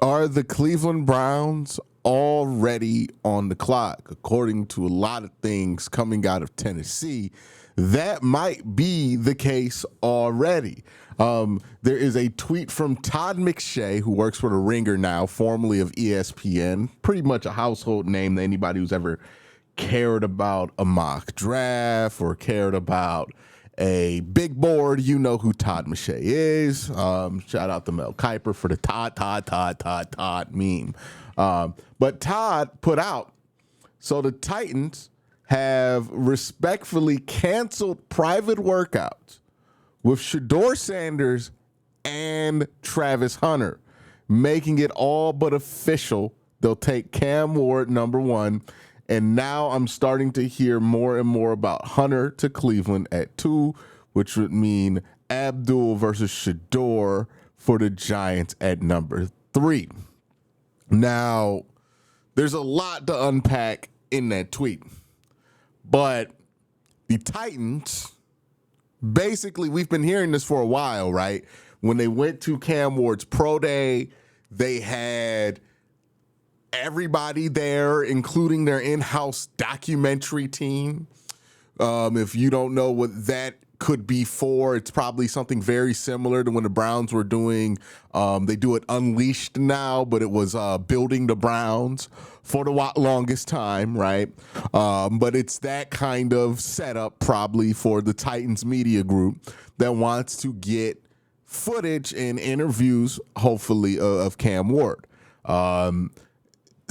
Are the Cleveland Browns already on the clock? According to a lot of things coming out of Tennessee, that might be the case already. There is a tweet from Todd McShay, who works for The Ringer now, formerly of ESPN, pretty much a household name to anybody who's ever cared about a mock draft or cared about a big board. You know who Todd McShay is. Shout out to Mel Kiper for the Todd meme. But Todd put out, so the Titans have respectfully canceled private workouts with Shedeur Sanders and Travis Hunter, making it all but official. They'll take Cam Ward, number one. And now I'm starting to hear more and more about Hunter to Cleveland at 2, which would mean Abdul versus Shedeur for the Giants at number 3. Now, there's a lot to unpack in that tweet. But the Titans, basically, we've been hearing this for a while, right? When they went to Cam Ward's pro day, they had everybody there, including their in-house documentary team. If you don't know what that could be for, it's probably something very similar to when the Browns were doing, they do it Unleashed now, but it was Building the Browns for the longest time, right? But it's that kind of setup probably for the Titans media group that wants to get footage and interviews, hopefully, of Cam Ward.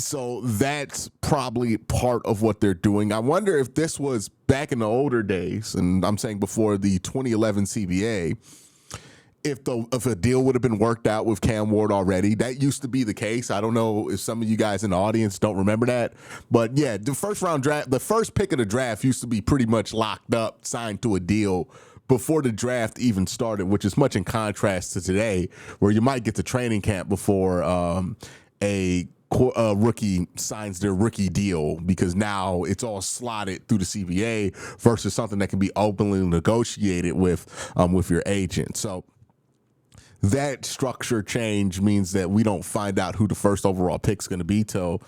So that's probably part of what they're doing. I wonder if this was back in the older days, and I'm saying before the 2011 CBA, if a deal would have been worked out with Cam Ward already. That used to be the case. I don't know if some of you guys in the audience don't remember that. But yeah, the first round draft, the first pick of the draft used to be pretty much locked up, signed to a deal before the draft even started, which is much in contrast to today, where you might get to training camp before a rookie signs their rookie deal, because now it's all slotted through the CBA versus something that can be openly negotiated with your agent. So that structure change means that we don't find out who the first overall pick is going to be till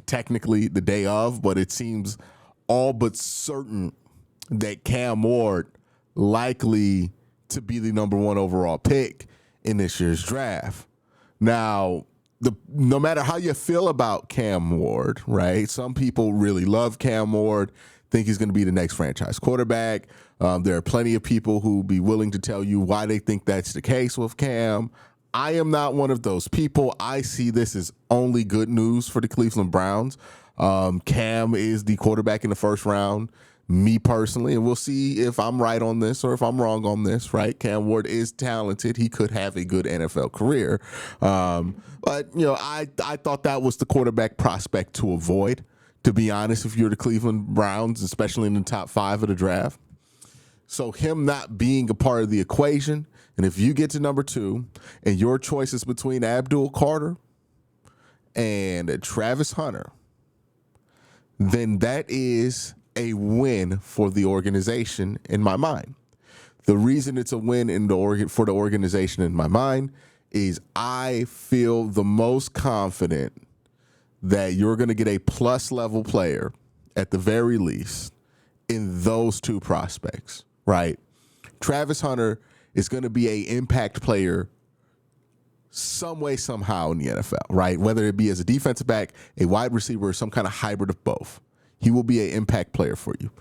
technically the day of, but it seems all but certain that Cam Ward likely to be the number 1 overall pick in this year's draft. Now, no matter how you feel about Cam Ward, right? Some people really love Cam Ward, think he's going to be the next franchise quarterback. There are plenty of people who be willing to tell you why they think that's the case with Cam. I am not one of those people. I see this as only good news for the Cleveland Browns. Cam is the quarterback in the first round. Me personally, and we'll see if I'm right on this or if I'm wrong on this, right? Cam Ward is talented. He could have a good NFL career. But, I thought that was the quarterback prospect to avoid, to be honest, if you're the Cleveland Browns, especially in the top 5 of the draft. So him not being a part of the equation, and if you get to number 2 and your choice is between Abdul Carter and Travis Hunter, then that is a win for the organization in my mind. The reason it's a win for the organization in my mind is I feel the most confident that you're going to get a plus level player at the very least in those 2 prospects, right? Travis Hunter is going to be an impact player some way, somehow in the NFL, right? Whether it be as a defensive back, a wide receiver, or some kind of hybrid of both. He will be an impact player for you.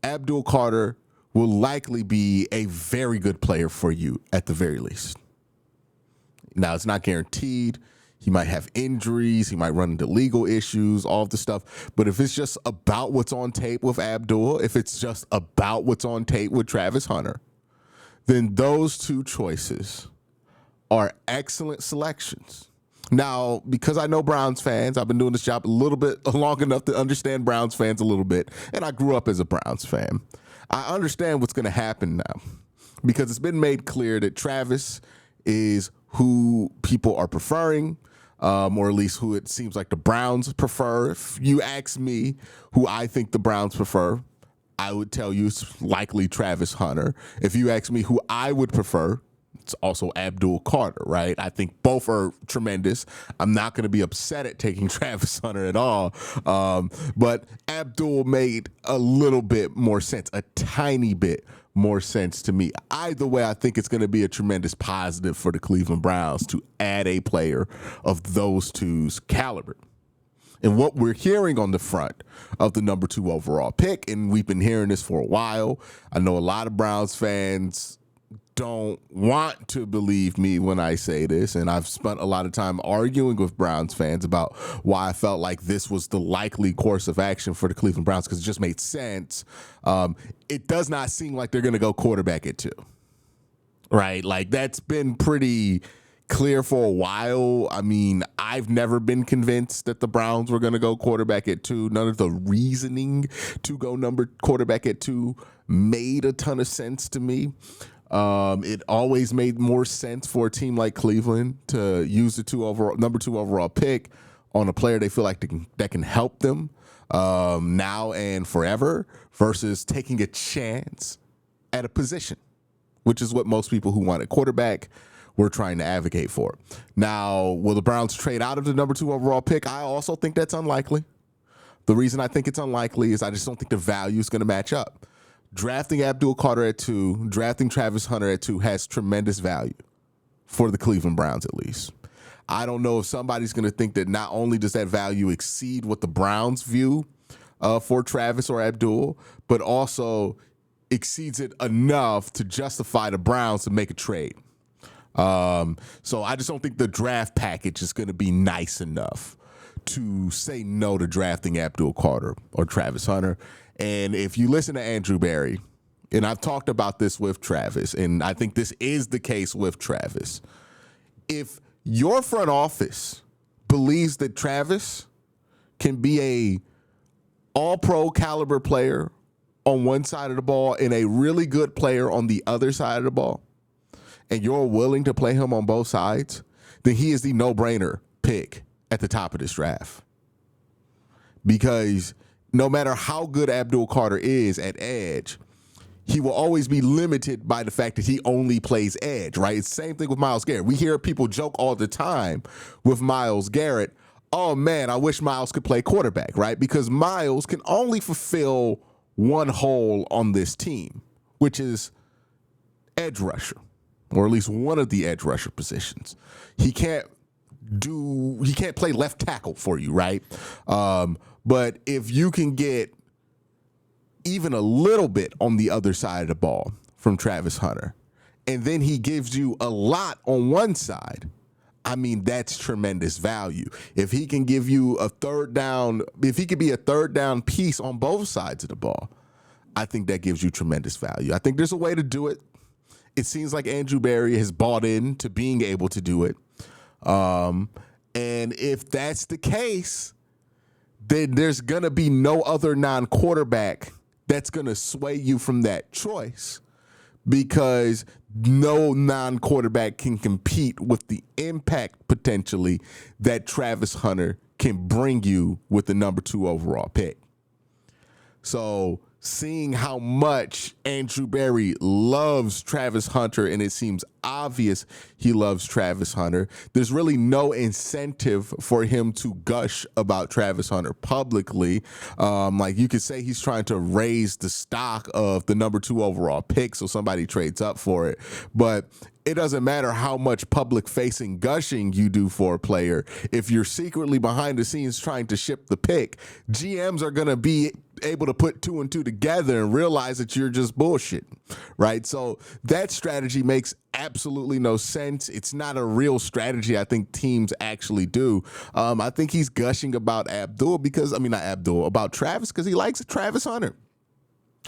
Abdul Carter will likely be a very good player for you at the very least. Now, it's not guaranteed. He might have injuries. He might run into legal issues, all of the stuff. But if it's just about what's on tape with Abdul, if it's just about what's on tape with Travis Hunter, then those 2 choices are excellent selections. Now, because I know Browns fans, I've been doing this job a little bit long enough to understand Browns fans a little bit, and I grew up as a Browns fan. I understand what's going to happen now because it's been made clear that Travis is who people are preferring, or at least who it seems like the Browns prefer. If you ask me who I think the Browns prefer, I would tell you it's likely Travis Hunter. If you ask me who I would prefer, it's also Abdul Carter, right? I think both are tremendous. I'm not going to be upset at taking Travis Hunter at all. But Abdul made a little bit more sense, a tiny bit more sense to me. Either way, I think it's going to be a tremendous positive for the Cleveland Browns to add a player of those two's caliber. And what we're hearing on the front of the number 2 overall pick, and we've been hearing this for a while. I know a lot of Browns fans don't want to believe me when I say this, and I've spent a lot of time arguing with Browns fans about why I felt like this was the likely course of action for the Cleveland Browns, because it just made sense. It does not seem like they're going to go quarterback at 2, right? Like, that's been pretty clear for a while. I mean, I've never been convinced that the Browns were going to go quarterback at 2. None of the reasoning to go quarterback at 2 made a ton of sense to me. It always made more sense for a team like Cleveland to use the number 2 overall pick on a player they feel like that can help them now and forever, versus taking a chance at a position, which is what most people who want a quarterback were trying to advocate for. Now, will the Browns trade out of the number 2 overall pick? I also think that's unlikely. The reason I think it's unlikely is I just don't think the value is going to match up. Drafting Abdul Carter at 2, drafting Travis Hunter at 2 has tremendous value for the Cleveland Browns, at least. I don't know if somebody's going to think that not only does that value exceed what the Browns view for Travis or Abdul, but also exceeds it enough to justify the Browns to make a trade. So I just don't think the draft package is going to be nice enough to say no to drafting Abdul Carter or Travis Hunter. And if you listen to Andrew Berry, and I've talked about this with Travis, and I think this is the case with Travis, if your front office believes that Travis can be a all-pro caliber player on one side of the ball and a really good player on the other side of the ball, and you're willing to play him on both sides, then he is the no-brainer pick at the top of this draft. Because no matter how good Abdul Carter is at edge, he will always be limited by the fact that he only plays edge, right? It's the same thing with Myles Garrett. We hear people joke all the time with Myles Garrett, oh man, I wish Myles could play quarterback, right? Because Myles can only fulfill one hole on this team, which is edge rusher, or at least one of the edge rusher positions. He can't play left tackle for you, right? But if you can get even a little bit on the other side of the ball from Travis Hunter, and then he gives you a lot on one side, I mean, that's tremendous value. If he can give you a third down, if he could be a third down piece on both sides of the ball, I think that gives you tremendous value. I think there's a way to do it. It seems like Andrew Berry has bought in to being able to do it. And if that's the case, then there's going to be no other non-quarterback that's going to sway you from that choice, because no non-quarterback can compete with the impact potentially that Travis Hunter can bring you with the number 2 overall pick. So seeing how much Andrew Berry loves Travis Hunter, and it seems obvious he loves Travis Hunter, there's really no incentive for him to gush about Travis Hunter publicly. Like, you could say he's trying to raise the stock of the number 2 overall pick so somebody trades up for it. But it doesn't matter how much public-facing gushing you do for a player. If you're secretly behind the scenes trying to ship the pick, GMs are going to be able to put 2 and 2 together and realize that you're just bullshit, right? So that strategy makes absolutely no sense. It's not a real strategy I think teams actually do. I think he's gushing about about Travis because he likes Travis Hunter.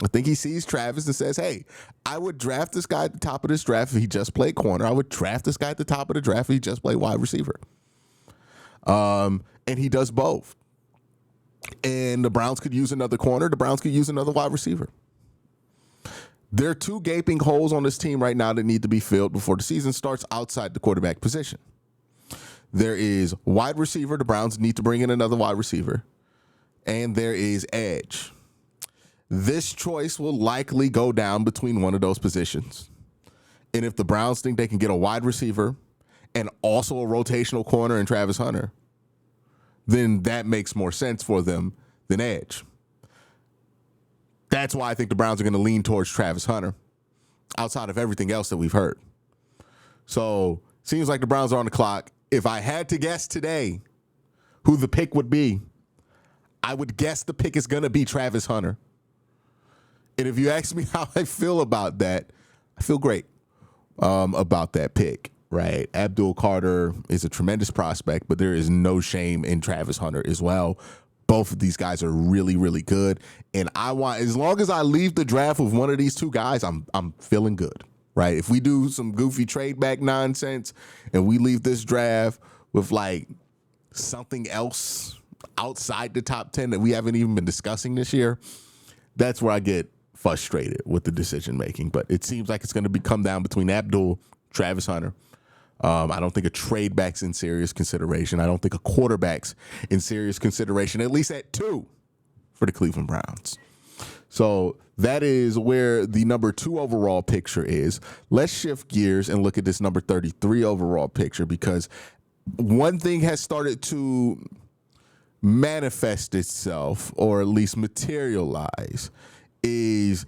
I think he sees Travis and says, hey, I would draft this guy at the top of this draft if he just played corner. I would draft this guy at the top of the draft if he just played wide receiver. And he does both. And the Browns could use another corner. The Browns could use another wide receiver. There are 2 gaping holes on this team right now that need to be filled before the season starts outside the quarterback position. There is wide receiver. The Browns need to bring in another wide receiver. And there is edge. This choice will likely go down between one of those positions. And if the Browns think they can get a wide receiver and also a rotational corner in Travis Hunter, then that makes more sense for them than edge. That's why I think the Browns are going to lean towards Travis Hunter outside of everything else that we've heard. So seems like the Browns are on the clock. If I had to guess today who the pick would be, I would guess the pick is going to be Travis Hunter. And if you ask me how I feel about that, I feel great about that pick, right? Abdul Carter is a tremendous prospect, but there is no shame in Travis Hunter as well. Both of these guys are really, really good. And I want, as long as I leave the draft with one of these two guys, I'm feeling good, right? If we do some goofy trade back nonsense and we leave this draft with like something else outside the top 10 that we haven't even been discussing this year, that's where I get frustrated with the decision making. But it seems like it's going to come down between Abdul, Travis Hunter. I don't think a trade back's in serious consideration. I don't think a quarterback's in serious consideration, at least at 2 for the Cleveland Browns. So that is where the number 2 overall picture is. Let's shift gears and look at this number 33 overall picture, because one thing has started to manifest itself, or at least materialize, is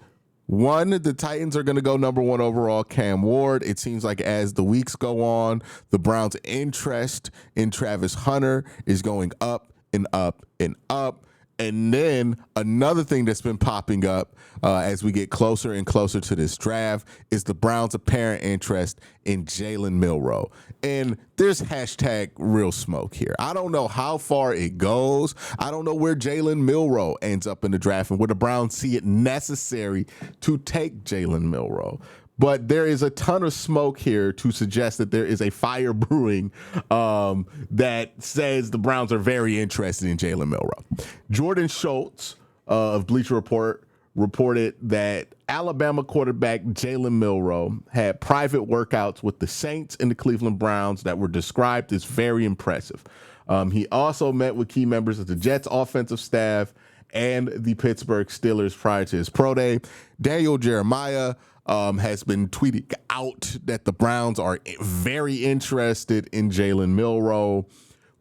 one, the Titans are going to go number 1 overall, Cam Ward. It seems like as the weeks go on, the Browns' interest in Travis Hunter is going up and up and up. And then another thing that's been popping up as we get closer and closer to this draft is the Browns' apparent interest in Jalen Milroe. And there's hashtag real smoke here. I don't know how far it goes. I don't know where Jalen Milroe ends up in the draft and where the Browns see it necessary to take Jalen Milroe. But there is a ton of smoke here to suggest that there is a fire brewing that says the Browns are very interested in Jalen Milroe. Jordan Schultz of Bleacher Report reported that Alabama quarterback Jalen Milroe had private workouts with the Saints and the Cleveland Browns that were described as very impressive. He also met with key members of the Jets offensive staff and the Pittsburgh Steelers prior to his pro day. Daniel Jeremiah has been tweeting out that the Browns are very interested in Jalen Milroe.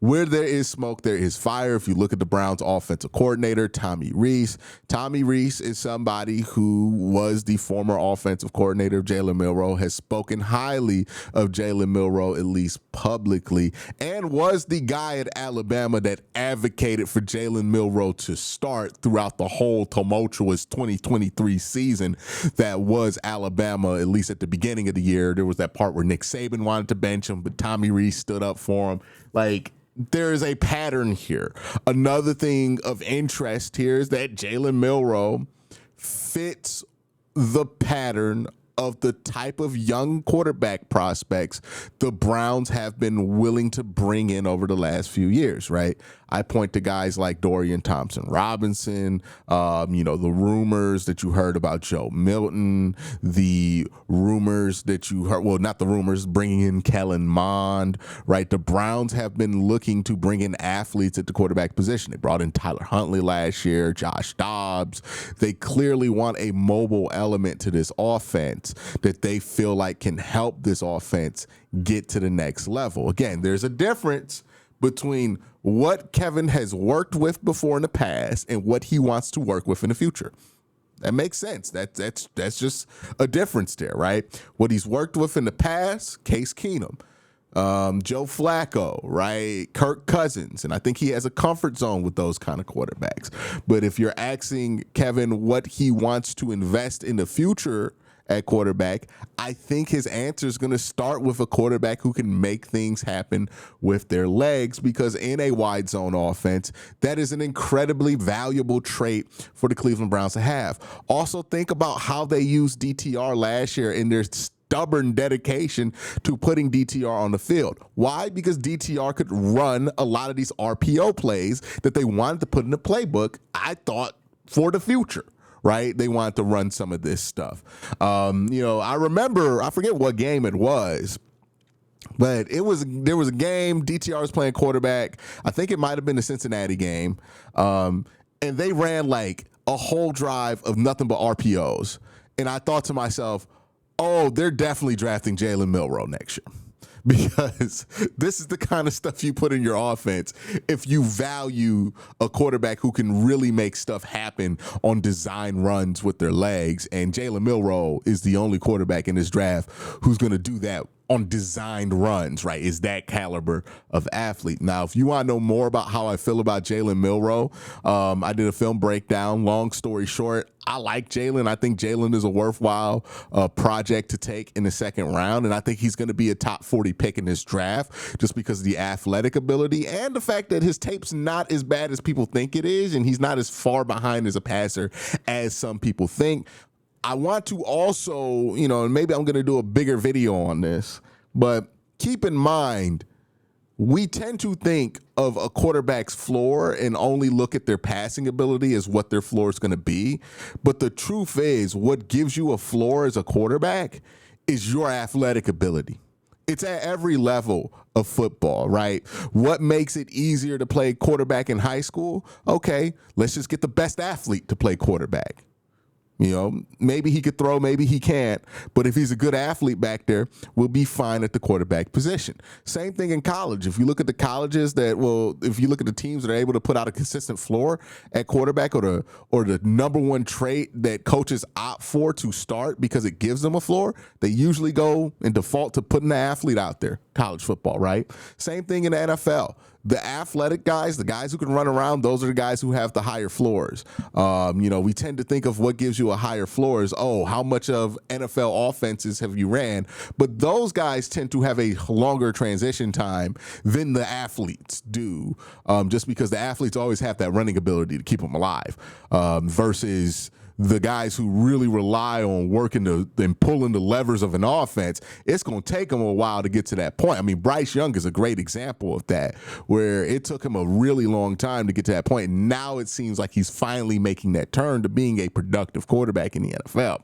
Where there is smoke, there is fire. If you look at the Browns offensive coordinator, Tommy Rees is somebody who was the former offensive coordinator of Jalen Milroe, has spoken highly of Jalen Milroe, at least publicly, and was the guy at Alabama that advocated for Jalen Milroe to start throughout the whole tumultuous 2023 season that was Alabama, at least at the beginning of the year. There was that part where Nick Saban wanted to bench him, but Tommy Rees stood up for him. Like, there is a pattern here. Another thing of interest here is that Jalen Milroe fits the pattern of the type of young quarterback prospects the Browns have been willing to bring in over the last few years, right? I point to guys like Dorian Thompson-Robinson, the rumors that you heard about Joe Milton, the rumors that you heard, well, not the rumors, bringing in Kellen Mond, right? The Browns have been looking to bring in athletes at the quarterback position. They brought in Tyler Huntley last year, Josh Dobbs. They clearly want a mobile element to this offense that they feel like can help this offense get to the next level. Again, there's a difference between what Kevin has worked with before in the past and what he wants to work with in the future. That makes sense. That's just a difference there, right? What he's worked with in the past, Case Keenum, Joe Flacco, right? Kirk Cousins. And I think he has a comfort zone with those kind of quarterbacks. But if you're asking Kevin what he wants to invest in the future at quarterback, I think his answer is going to start with a quarterback who can make things happen with their legs, because in a wide zone offense, that is an incredibly valuable trait for the Cleveland Browns to have. Also, think about how they used DTR last year in their stubborn dedication to putting DTR on the field. Why? Because DTR could run a lot of these RPO plays that they wanted to put in the playbook, I thought, for the future. Right? They wanted to run some of this stuff. I remember, I forget what game it was, but there was a game, DTR was playing quarterback. I think it might have been the Cincinnati game. And they ran like a whole drive of nothing but RPOs. And I thought to myself, Oh, they're definitely drafting Jalen Milroe next year. Because this is the kind of stuff you put in your offense if you value a quarterback who can really make stuff happen on design runs with their legs. And Jalen Milroe is the only quarterback in this draft who's going to do that on designed runs, right? Is that caliber of athlete. Now, if you want to know more about how I feel about Jalen Milroe, I did a film breakdown. Long story short, I like Jalen. I think Jalen is a worthwhile project to take in the second round, and I think he's going to be a top 40 pick in this draft just because of the athletic ability and the fact that his tape's not as bad as people think it is, and he's not as far behind as a passer as some people think. I want to also, and maybe I'm going to do a bigger video on this, but keep in mind, we tend to think of a quarterback's floor and only look at their passing ability as what their floor is going to be. But the truth is, what gives you a floor as a quarterback is your athletic ability. It's at every level of football, right? What makes it easier to play quarterback in high school? Okay, let's just get the best athlete to play quarterback. Maybe he could throw, maybe he can't. But if he's a good athlete back there, we'll be fine at the quarterback position. Same thing in college. If you look at the colleges if you look at the teams that are able to put out a consistent floor at quarterback, or the number one trait that coaches opt for to start because it gives them a floor, they usually go and default to putting the athlete out there. College football, right? Same thing in the NFL. The athletic guys, the guys who can run around, those are the guys who have the higher floors. We tend to think of what gives you a higher floor as, how much of NFL offenses have you ran? But those guys tend to have a longer transition time than the athletes do, just because the athletes always have that running ability to keep them alive, versus the guys who really rely on working and pulling the levers of an offense. It's going to take them a while to get to that point. I mean, Bryce Young is a great example of that, where it took him a really long time to get to that point. And now it seems like he's finally making that turn to being a productive quarterback in the NFL.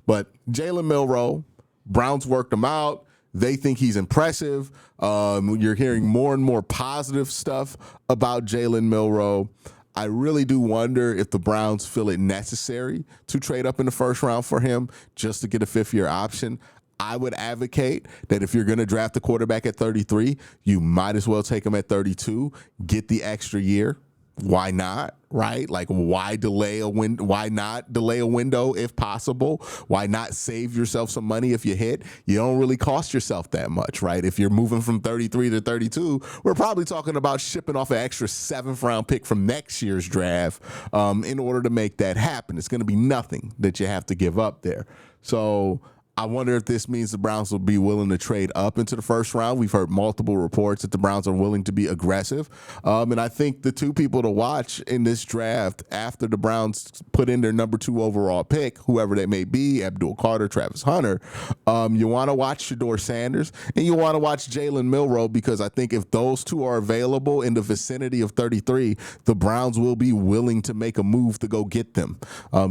But Jalen Milroe, Browns worked him out. They think he's impressive. You're hearing more and more positive stuff about Jalen Milroe. I really do wonder if the Browns feel it necessary to trade up in the first round for him just to get a fifth-year option. I would advocate that if you're going to draft a quarterback at 33, you might as well take him at 32, get the extra year. Why not, right? Like, why not delay a window if possible? Why not save yourself some money if you hit? You don't really cost yourself that much, right? If you're moving from 33 to 32, we're probably talking about shipping off an extra 7th-round pick from next year's draft in order to make that happen. It's going to be nothing that you have to give up there. So I wonder if this means the Browns will be willing to trade up into the first round. We've heard multiple reports that the Browns are willing to be aggressive. And I think the two people to watch in this draft after the Browns put in their number 2 overall pick, whoever they may be, Abdul Carter, Travis Hunter, you want to watch Shedeur Sanders and you want to watch Jalen Milroe, because I think if those two are available in the vicinity of 33, the Browns will be willing to make a move to go get them,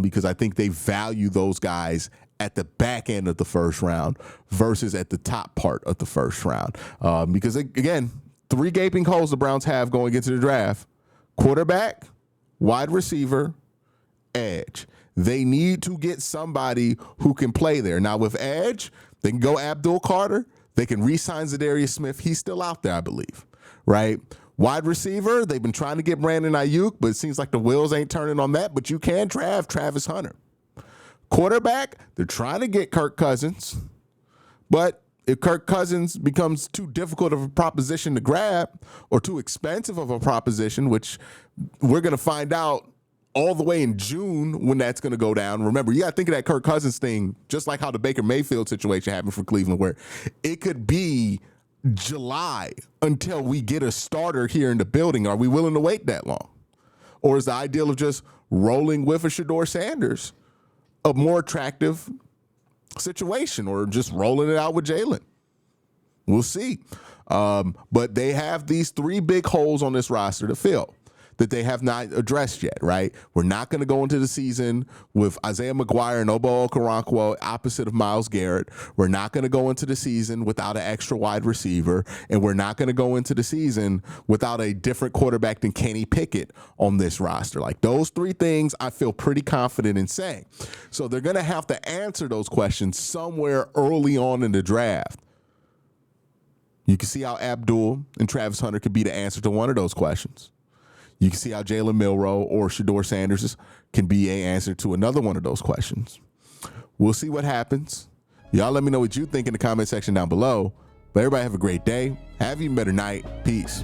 because I think they value those guys at the back end of the first round versus at the top part of the first round. Because, again, 3 gaping holes the Browns have going into the draft: quarterback, wide receiver, edge. They need to get somebody who can play there. Now, with edge, they can go Abdul Carter. They can re-sign Zadarius Smith. He's still out there, I believe, right? Wide receiver, they've been trying to get Brandon Ayuk, but it seems like the wheels ain't turning on that. But you can draft Travis Hunter. Quarterback, they're trying to get Kirk Cousins, but if Kirk Cousins becomes too difficult of a proposition to grab or too expensive of a proposition, which we're going to find out all the way in June when that's going to go down. Remember, you got to think of that Kirk Cousins thing just like how the Baker Mayfield situation happened for Cleveland, where it could be July until we get a starter here in the building. Are we willing to wait that long? Or is the ideal of just rolling with a Shedeur Sanders a more attractive situation, or just rolling it out with Jalen? We'll see. But they have these 3 big holes on this roster to fill. that they have not addressed yet, right? We're not going to go into the season with Isaiah McGuire and Obo Okoronkwo opposite of Myles Garrett. We're not going to go into the season without an extra wide receiver, and we're not going to go into the season without a different quarterback than Kenny Pickett on this roster. Like, those three things I feel pretty confident in saying. So they're going to have to answer those questions somewhere early on in the draft. You can see how Abdul and Travis Hunter could be the answer to one of those questions. You can see how Jalen Milroe or Shedeur Sanders can be an answer to another one of those questions. We'll see what happens. Y'all let me know what you think in the comment section down below. But everybody have a great day. Have an even better night. Peace.